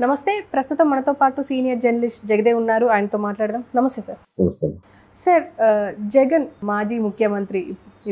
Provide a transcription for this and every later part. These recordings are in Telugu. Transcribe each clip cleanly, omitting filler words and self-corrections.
నమస్తే. ప్రస్తుతం మనతో పాటు సీనియర్ జర్నలిస్ట్ జగదేవ్ ఉన్నారు. ఆయనతో మాట్లాడదాం. నమస్తే సార్. నమస్తే సార్, జగన్ మాజీ ముఖ్యమంత్రి.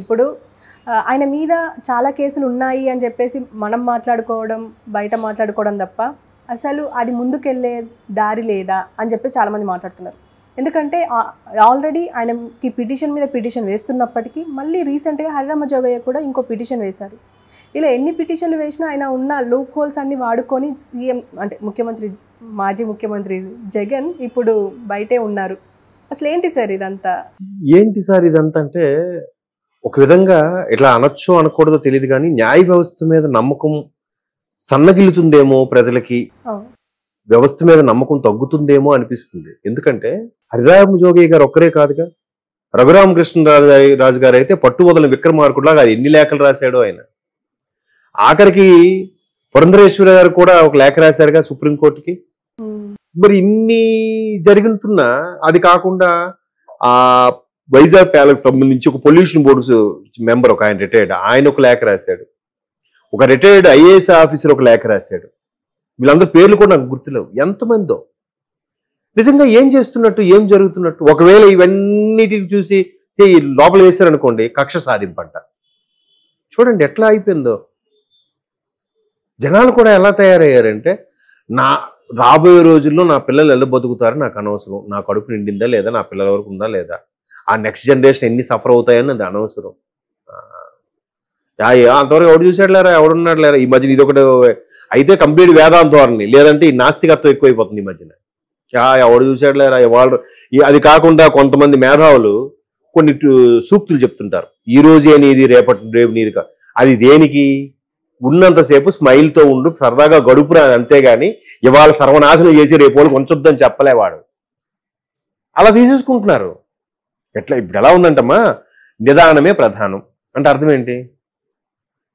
ఇప్పుడు ఆయన మీద చాలా కేసులు ఉన్నాయి అని చెప్పేసి మనం మాట్లాడుకోవడం, బయట మాట్లాడుకోవడం తప్ప అసలు అది ముందుకెళ్ళే దారి లేదా అని చెప్పి చాలామంది మాట్లాడుతున్నారు. ఎందుకంటే ఆల్రెడీ ఆయనకి పిటిషన్ మీద పిటిషన్ వేస్తున్నప్పటికీ మళ్ళీ రీసెంట్గా హరిరామ జోగయ్య కూడా ఇంకో పిటిషన్ వేశారు. ఇలా ఎన్ని పిటిషన్లు వేసినా ఆయన ఉన్న లూప్ హోల్స్ అన్ని వాడుకొని సీఎం అంటే మాజీ ముఖ్యమంత్రి జగన్ ఇప్పుడు బయటే ఉన్నారు. అసలు ఏంటి సార్ ఇదంతా? అంటే ఒక విధంగా ఇట్లా అనొచ్చో అనకూడదో తెలియదు, కానీ న్యాయ వ్యవస్థ మీద నమ్మకం సన్నగిల్లుతుందేమో, ప్రజలకి వ్యవస్థ మీద నమ్మకం తగ్గుతుందేమో అనిపిస్తుంది. ఎందుకంటే హరిరామ జోగయ్య గారు ఒక్కరే కాదుగా, రఘురామకృష్ణరాజు గారు అయితే పట్టువదలని విక్రమార్కుడులాగా ఎన్ని లేఖలు రాశాడో ఆయన. ఆఖరికి పురంధరేశ్వరి గారు కూడా ఒక లేఖ రాశారుగా సుప్రీంకోర్టుకి. మరి ఇన్ని జరుగుతున్నా అది కాకుండా ఆ వైజాగ్ ప్యాలెస్ సంబంధించి ఒక పొల్యూషన్ బోర్డు మెంబర్ ఒక ఆయన రిటైర్డ్, ఆయన ఒక లేఖ రాశాడు. ఒక రిటైర్డ్ ఐఏఎస్ ఆఫీసర్ ఒక లేఖ రాశాడు. వీళ్ళందరూ పేర్లు కూడా నాకు గుర్తులేవు. ఎంతమందో నిజంగా ఏం చేస్తున్నట్టు, ఏం జరుగుతున్నట్టు. ఒకవేళ ఇవన్నిటికి చూసి లోపల వేశారనుకోండి, కక్ష సాధింపంట. చూడండి ఎట్లా అయిపోయిందో. జనాలు కూడా ఎలా తయారయ్యారంటే, రాబోయే రోజుల్లో నా పిల్లలు ఎలా బతుకుతారో నాకు అనవసరం, నా కడుపు నిండిందా లేదా, నా పిల్లల వరకు ఉందా లేదా, ఆ నెక్స్ట్ జనరేషన్ ఎన్ని సఫర్ అవుతాయని అది అనవసరం. అంతవరకు ఎవడు చూసాడులేరా, ఎవడున్నాడు లేరా. ఈ మధ్యన ఇదొకటి అయితే కంప్లీట్ వేదాంతోరణి, లేదంటే ఈ నాస్తికత్వం ఎక్కువైపోతుంది ఈ మధ్యన. ఎవడు చూసాడులేరా వాళ్ళు. అది కాకుండా కొంతమంది మేధావులు కొన్ని సూక్తులు చెప్తుంటారు. ఈ రోజే నీది, రేపు నీది. అది దేనికి? ఉన్నంతసేపు స్మైల్తో ఉండు, సరదాగా గడుపురా, అంతేగాని ఇవాళ సర్వనాశనం చేసి రేపు వాళ్ళు కొంచొద్దని చెప్పలేవాడు. అలా తీసేసుకుంటున్నారు. ఇప్పుడు ఎలా ఉందంటమ్మా, నిదానమే ప్రధానం అంటే అర్థం ఏంటి?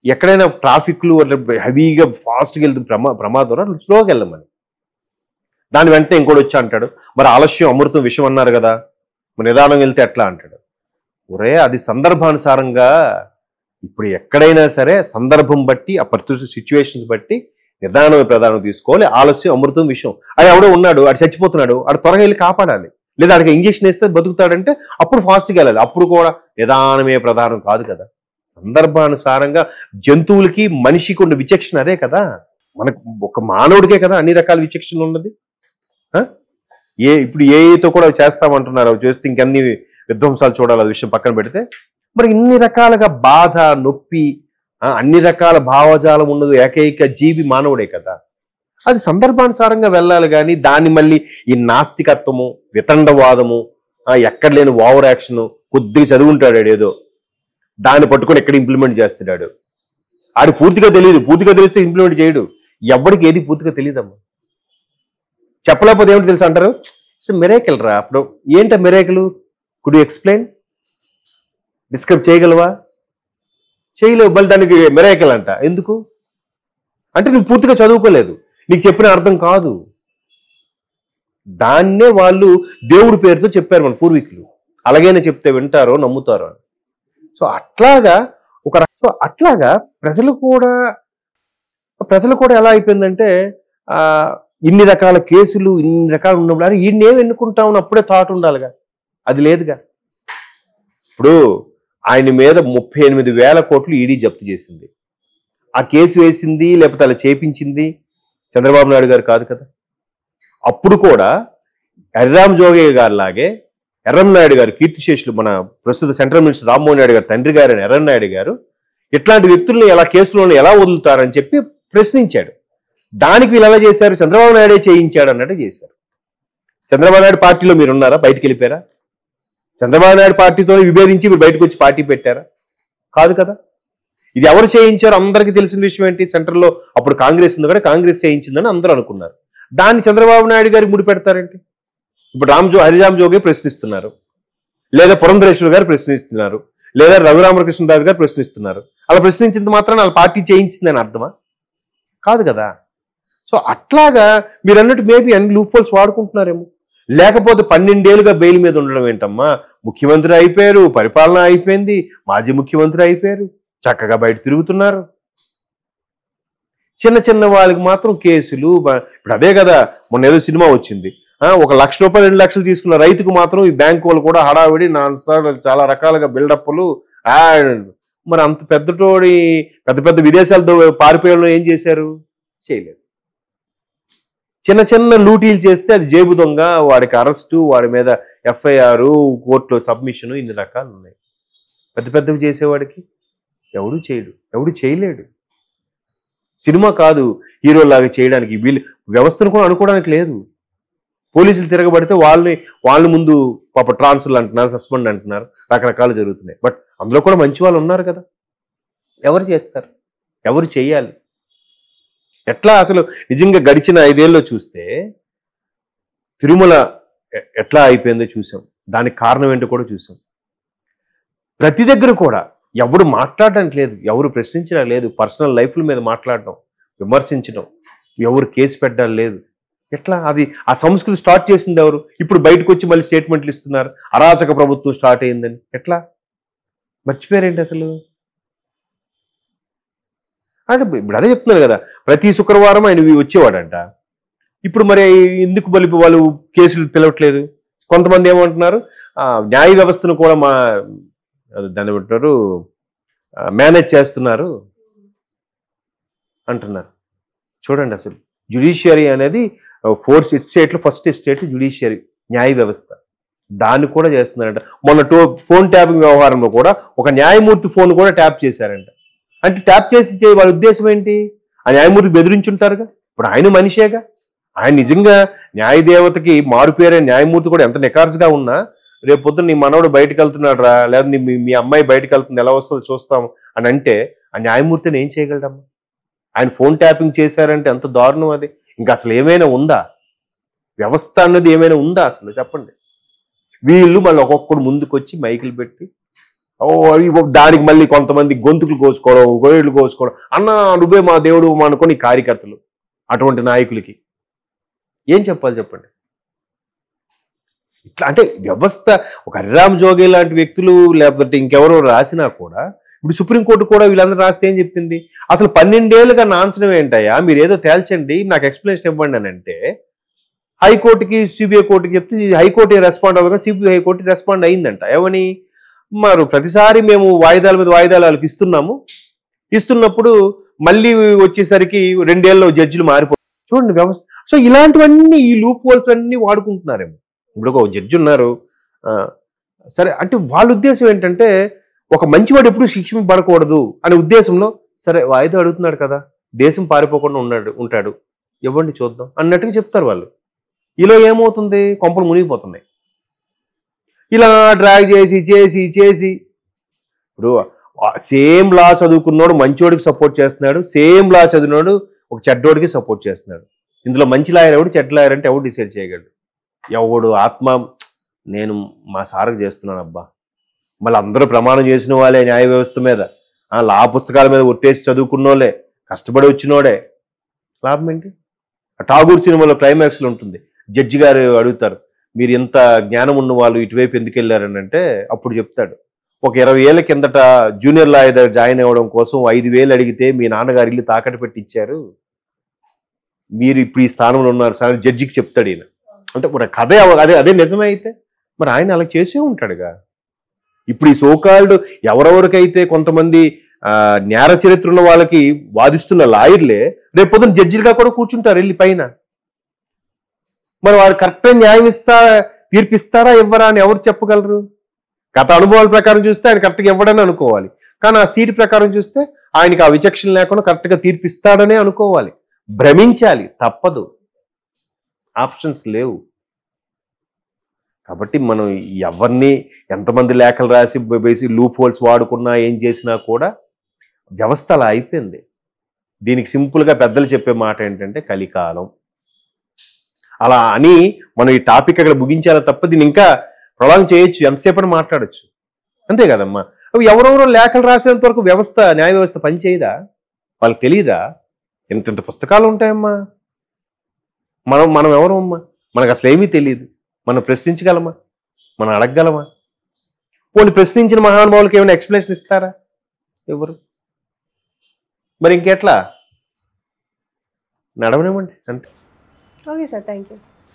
ఎక్కడైనా ట్రాఫిక్లు హెవీగా ఫాస్ట్గా వెళ్తే ప్రమాదం, స్లోగా వెళ్ళమని. దాని వెంటనే ఇంకోటి వచ్చి అంటాడు, మరి ఆలస్యం అమృతం విషయం అన్నారు కదా, మరి నిదానం వెళ్తే ఎట్లా అంటాడు. ఒరే, అది సందర్భానుసారంగా. ఇప్పుడు ఎక్కడైనా సరే సందర్భం బట్టి, ఆ పరిస్థితి సిచ్యువేషన్స్ బట్టి నిదానమే ప్రధానం తీసుకోవాలి. ఆలస్యం అమృతం విషయం. అది ఎవడో ఉన్నాడు, ఆడు చచ్చిపోతున్నాడు, ఆడు త్వరగా వెళ్ళి కాపాడాలి. లేదా ఆడికి ఇంజక్షన్ వేస్తే బతుకుతాడంటే అప్పుడు ఫాస్ట్గా వెళ్ళాలి. అప్పుడు కూడా నిదానమే ప్రధానం కాదు కదా. సందర్భానుసారంగా జంతువులకి మనిషికి ఉన్న విచక్షణ అదే కదా. మనకు ఒక మానవుడికే కదా అన్ని రకాల విచక్షణ ఉన్నది. ఇప్పుడు ఏతో కూడా చేస్తామంటున్నారు, అవి చేస్తే ఇంకన్ని విధ్వంసాలు చూడాలి, అది విషయం పక్కన పెడితే. మరి ఇన్ని రకాలుగా బాధ, నొప్పి, అన్ని రకాల భావజాలం ఉన్నది ఏకైక జీవి మానవుడే కదా. అది సందర్భానుసారంగా వెళ్ళాలి. కానీ దాన్ని మళ్ళీ ఈ నాస్తికత్వము, వితండవాదము, ఎక్కడ లేని ఓవర్ యాక్షన్, కొద్దిగా చదువుంటాడు ఏదో, దాన్ని పట్టుకొని ఎక్కడ ఇంప్లిమెంట్ చేస్తున్నాడు. ఆడి పూర్తిగా తెలియదు. పూర్తిగా తెలిస్తే ఇంప్లిమెంట్ చేయడు. ఎవరికి ఏది పూర్తిగా తెలియదమ్మా. చెప్పలేకపోతే ఏమిటి తెలుసు అంటారు, మిరేకిల్ రా. అప్పుడు ఏంట miracle? Could you explain? Describe చేయగలవా? చేయలేవు. బల్ దానికి మిరేకిల్ అంట. ఎందుకు అంటే నువ్వు పూర్తిగా చదువుకోలేదు, నీకు చెప్పిన అర్థం కాదు. దాన్నే వాళ్ళు దేవుడి పేరుతో చెప్పారు మన పూర్వీకులు. అలాగైనా చెప్తే వింటారో నమ్ముతారో అని. సో అట్లాగా అట్లాగా ప్రజలు కూడా ఎలా అయిపోయిందంటే, ఇన్ని రకాల కేసులు, ఇన్ని రకాలు ఉన్నప్పుడు అరే ఈయన్నేం ఎన్నుకుంటామని అప్పుడే థాట్ ఉండాలిగా. అది లేదుగా. ఇప్పుడు ఆయన మీద 38,000 కోట్లు ఈడీ జప్తు చేసింది. ఆ కేసు వేసింది లేకపోతే అలా చేపించింది చంద్రబాబు నాయుడు గారు కాదు కదా. అప్పుడు కూడా హరిరామ జోగయ్య గారు లాగే ఎర్రంనాయుడు గారు, కీర్తిశేషులు, మన ప్రస్తుత సెంట్రల్ మినిస్టర్ రామ్మోహన్ నాయుడు గారు తండ్రి గారు ఎర్రంనాయుడు గారు ఇట్లాంటి వ్యక్తులను ఎలా కేసులను ఎలా వదులుతారని చెప్పి ప్రశ్నించాడు. దానికి వీళ్ళు ఎలా చేశారు? చంద్రబాబు నాయుడే చేయించాడు అన్నట్టు చేశారు. చంద్రబాబు నాయుడు పార్టీలో మీరు ఉన్నారా? బయటకు వెళ్ళిపోయారా? చంద్రబాబు నాయుడు పార్టీతో విభేదించి మీరు బయటకు వచ్చి పార్టీ పెట్టారా? కాదు కదా. ఇది ఎవరు చేయించారు అందరికీ తెలిసిన విషయం ఏంటి? సెంట్రల్లో అప్పుడు కాంగ్రెస్ ఉంది కదా, కాంగ్రెస్ చేయించిందని అందరూ అనుకున్నారు. దాన్ని చంద్రబాబు నాయుడు గారికి ముడి పెడతారేంటి? ఇప్పుడు హరిరామ జోగి ప్రశ్నిస్తున్నారు, లేదా పురంధరేశ్వరి గారు ప్రశ్నిస్తున్నారు, లేదా రఘురామకృష్ణరాజు గారు ప్రశ్నిస్తున్నారు. అలా ప్రశ్నించినంత మాత్రాన వాళ్ళ పార్టీ చేయించిందని అర్థమా? కాదు కదా. సో అట్లాగా మీరు అన్నట్టు మేబీ అన్ని లూప్ హోల్స్ వాడుకుంటున్నారేమో. లేకపోతే 12 ఏళ్ళుగా బెయిల్ మీద ఉండడం ఏంటమ్మా? ముఖ్యమంత్రి అయిపోయారు, పరిపాలన అయిపోయింది, మాజీ ముఖ్యమంత్రి అయిపోయారు, చక్కగా బయట తిరుగుతున్నారు. చిన్న చిన్న వాళ్ళకి మాత్రం కేసులు. ఇప్పుడు అదే కదా మొన్న ఏదో సినిమా వచ్చింది, 1 లక్ష రూపాయలు 2 లక్షలు తీసుకున్న రైతుకు మాత్రం ఈ బ్యాంకు వాళ్ళు కూడా హడావిడి చాలా రకాలుగా బిల్డప్లు. మరి అంత పెద్దటోడి పెద్ద పెద్ద విదేశాలతో పారిపోయేళ్ళు ఏం చేశారు? చేయలేదు. చిన్న చిన్న లూటీలు చేస్తే అది జేబు దొంగ, వాడికి అరెస్టు, వాడి మీద ఎఫ్ఐఆర్, కోర్టులో సబ్మిషన్, ఇన్ని రకాలు ఉన్నాయి. పెద్ద పెద్దవి చేసేవాడికి ఎవడు చేయడు, ఎవడు చేయలేడు. సినిమా కాదు హీరోలాగా చేయడానికి, వీళ్ళు వ్యవస్థను కూడా అనుకోవడానికి లేదు. పోలీసులు తిరగబడితే వాళ్ళని ముందు పాప ట్రాన్స్ఫర్లు అంటున్నారు, సస్పెండ్ అంటున్నారు, రకరకాలు జరుగుతున్నాయి. బట్ అందులో కూడా మంచి వాళ్ళు ఉన్నారు కదా. ఎవరు చేస్తారు? ఎవరు చేయాలి? ఎట్లా అసలు నిజంగా గడిచిన 5 ఏళ్ళలో చూస్తే తిరుమల ఎట్లా అయిపోయిందో చూసాం. దానికి కారణం ఏంటో కూడా చూసాం. ప్రతి దగ్గర కూడా ఎవరు మాట్లాడడానికి లేదు, ఎవరు ప్రశ్నించడం లేదు, పర్సనల్ లైఫ్ల మీద మాట్లాడడం, విమర్శించడం, ఎవరు కేసు పెట్టడం లేదు. ఎట్లా? అది ఆ సంస్కృతి స్టార్ట్ చేసింది ఎవరు? ఇప్పుడు బయటకు వచ్చి మళ్ళీ స్టేట్మెంట్లు ఇస్తున్నారు, అరాచక ప్రభుత్వం స్టార్ట్ అయిందని. ఎట్లా మర్చిపోయారేంటి అసలు? అంటే ఇప్పుడు అదే చెప్తున్నారు కదా, ప్రతి శుక్రవారం ఆయన వచ్చేవాడంట. ఇప్పుడు మరి ఎందుకు వాళ్ళు కేసులు పిలవట్లేదు? కొంతమంది ఏమంటున్నారు, న్యాయ వ్యవస్థను కూడా దాన్ని ఏమంటారు, మేనేజ్ చేస్తున్నారు అంటున్నారు. చూడండి, అసలు జ్యుడిషియరీ అనేది 4 స్టేట్లో ఫస్ట్ స్టేట్ జ్యుడిషియరీ, న్యాయ వ్యవస్థ. దాన్ని కూడా చేస్తున్నారంట. మొన్న ఫోన్ ట్యాపింగ్ వ్యవహారంలో కూడా ఒక న్యాయమూర్తి ఫోన్ కూడా ట్యాప్ చేశారంట. అంటే ట్యాప్ చేసి వాళ్ళ ఉద్దేశం ఏంటి? ఆ న్యాయమూర్తి బెదిరించుంటారుగా. ఇప్పుడు ఆయన మనిషేగా. ఆయన నిజంగా న్యాయదేవతకి మారుపేరే న్యాయమూర్తి కూడా ఎంత నికార్సుగా ఉన్నా, రేపు పొద్దున్న నీ మనవడు బయటకు వెళ్తున్నాడు రా, లేదా మీ అమ్మాయి బయటకు వెళ్తుంది, ఎలా వస్తుందో చూస్తాం అని అంటే ఆ న్యాయమూర్తిని ఏం చేయగలడమ్మా? ఆయన ఫోన్ ట్యాపింగ్ చేశారంటే ఎంత దారుణం అది. ఇంకా అసలు ఏమైనా ఉందా? వ్యవస్థ అన్నది ఏమైనా ఉందా అసలు? చెప్పండి. వీళ్ళు మళ్ళీ ఒక్కొక్కడు ముందుకు వచ్చి మైకులు పెట్టి దానికి మళ్ళీ కొంతమంది గొంతుకులు కోసుకోవడం, గొయ్యలు కోసుకోవడం, అన్న నువ్వే మా దేవుడు అనుకోని కార్యకర్తలు. అటువంటి నాయకులకి ఏం చెప్పాలి చెప్పండి? ఇట్లా అంటే వ్యవస్థ, ఒక హరిరామ్ జోగి లాంటి వ్యక్తులు లేకపోతే ఇంకెవరో రాసినా కూడా, ఇప్పుడు సుప్రీంకోర్టు కూడా వీళ్ళందరూ రాస్తే ఏం చెప్పింది? అసలు 12 ఏళ్ళుగా నాంచడం ఏంటయ్యా, మీరు ఏదో తేల్చండి, నాకు ఎక్స్ప్లెనేషన్ ఇవ్వండి అని అంటే హైకోర్టుకి సిబిఐ కోర్టుకి చెప్తే హైకోర్టు రెస్పాండ్ అవ్వగా సిబిఐ కోర్టు రెస్పాండ్ అయిందంట. ఏమని? మరి ప్రతిసారి మేము వాయిదాల మీద వాయిదాలు వాళ్ళకి ఇస్తున్నప్పుడు మళ్ళీ వచ్చేసరికి 2 ఏళ్ళలో జడ్జిలు మారిపోతారు. చూడండి వ్యవస్థ. సో ఇలాంటివన్నీ, ఈ లూప్ హోల్స్ అన్నీ వాడుకుంటున్నారేమో. ఇప్పుడు ఒక జడ్జి ఉన్నారు, సరే అంటే వాళ్ళ ఉద్దేశం ఏంటంటే ఒక మంచివాడు ఎప్పుడు శిక్షింపబడకూడదు అనే ఉద్దేశంలో, సరే వాయిదా అడుగుతున్నాడు కదా, దేశం పారిపోకుండా ఉంటాడు, ఇవ్వండి చూద్దాం అన్నట్టుగా చెప్తారు వాళ్ళు. ఇలా ఏమవుతుంది? కొంపలు మునిగిపోతున్నాయి. ఇలా డ్రాగ్ చేసి చేసి చేసి ఇప్పుడు సేమ్ లా చదువుకున్నాడు మంచోడికి సపోర్ట్ చేస్తున్నాడు, సేమ్ లా చదివినాడు ఒక చెడ్డోడికి సపోర్ట్ చేస్తున్నాడు. ఇందులో మంచి లాయర్ ఎవడు, చెడ్డ లాయర్ అంటే ఎవడు డిసైడ్ చేయగలడు? ఎవడు ఆత్మ నేను మా సార్కి చేస్తున్నాను అబ్బా, మళ్ళీ అందరూ ప్రమాణం చేసిన వాళ్ళే న్యాయ వ్యవస్థ మీద, లా పుస్తకాల మీద ఒట్టేసి చదువుకున్నోళ్ళే, కష్టపడి వచ్చినోడే, లాభం ఏంటి? ఠాగూర్ సినిమాలో క్లైమాక్స్లో ఉంటుంది, జడ్జి గారు అడుగుతారు, మీరు ఎంత జ్ఞానం ఉన్న వాళ్ళు ఇటువైపు ఎందుకు వెళ్ళారని అంటే అప్పుడు చెప్తాడు, ఒక 20 ఏళ్ల కిందట జూనియర్ లాయర్ దగ్గర జాయిన్ అవ్వడం కోసం 5,000 అడిగితే మీ నాన్నగారు ఇల్లు తాకట్టు పెట్టి ఇచ్చారు, మీరు ఇప్పుడు ఈ స్థానంలో ఉన్నారు సార్ జడ్జికి చెప్తాడు ఈయన. అంటే మరి కథే అదే నిజమే అయితే మరి ఆయన అలా చేసే ఉంటాడుగా. ఇప్పుడు ఈ సోకాల్డ్ ఎవరెవరికైతే కొంతమంది నేర చరిత్ర ఉన్న వాళ్ళకి వాదిస్తున్న లాయర్లే రేపు పొద్దున జడ్జిలుగా కూడా కూర్చుంటారు వెళ్ళి పైన. మరి వారు కరెక్ట్గా న్యాయం తీర్పిస్తారా ఇవ్వరా అని ఎవరు చెప్పగలరు? గత అనుభవాల ప్రకారం చూస్తే ఆయన కరెక్ట్గా ఇవ్వడని అనుకోవాలి, కానీ ఆ సీటు ప్రకారం చూస్తే ఆయనకి ఆ విచక్షణ లేకుండా కరెక్ట్గా తీర్పిస్తాడనే అనుకోవాలి. భ్రమించాలి, తప్పదు, ఆప్షన్స్ లేవు. కాబట్టి మనం ఎవరిని ఎంతమంది లేఖలు రాసి బేసి లూప్ హోల్స్ వాడుకున్నా ఏం చేసినా కూడా వ్యవస్థ అలా అయిపోయింది. దీనికి సింపుల్గా పెద్దలు చెప్పే మాట ఏంటంటే కలికాలం. అలా అని మనం ఈ టాపిక్ అక్కడ ముగించాలో తప్ప దీన్ని ఇంకా ప్రొలాంగ్ చేయొచ్చు, ఎంతసేపటి మాట్లాడచ్చు, అంతే కదమ్మా. అవి ఎవరెవరో లేఖలు రాసేంత వరకు వ్యవస్థ, న్యాయ వ్యవస్థ పనిచేయదా? వాళ్ళకి తెలియదా? ఇంత పుస్తకాలు ఉంటాయమ్మా, మనం ఎవరమ్మా? మనకు అసలు ఏమీ తెలియదు. మనం ప్రశ్నించగలమా? మనం అడగగలమా? పోనీ ప్రశ్నించిన మహానుభావులకి ఏమైనా ఎక్స్ప్లెనేషన్ ఇస్తారా? ఎవరు? మరి ఇంకెట్లా? నడవనివ్వండి అంతే. Okay sir, thank you.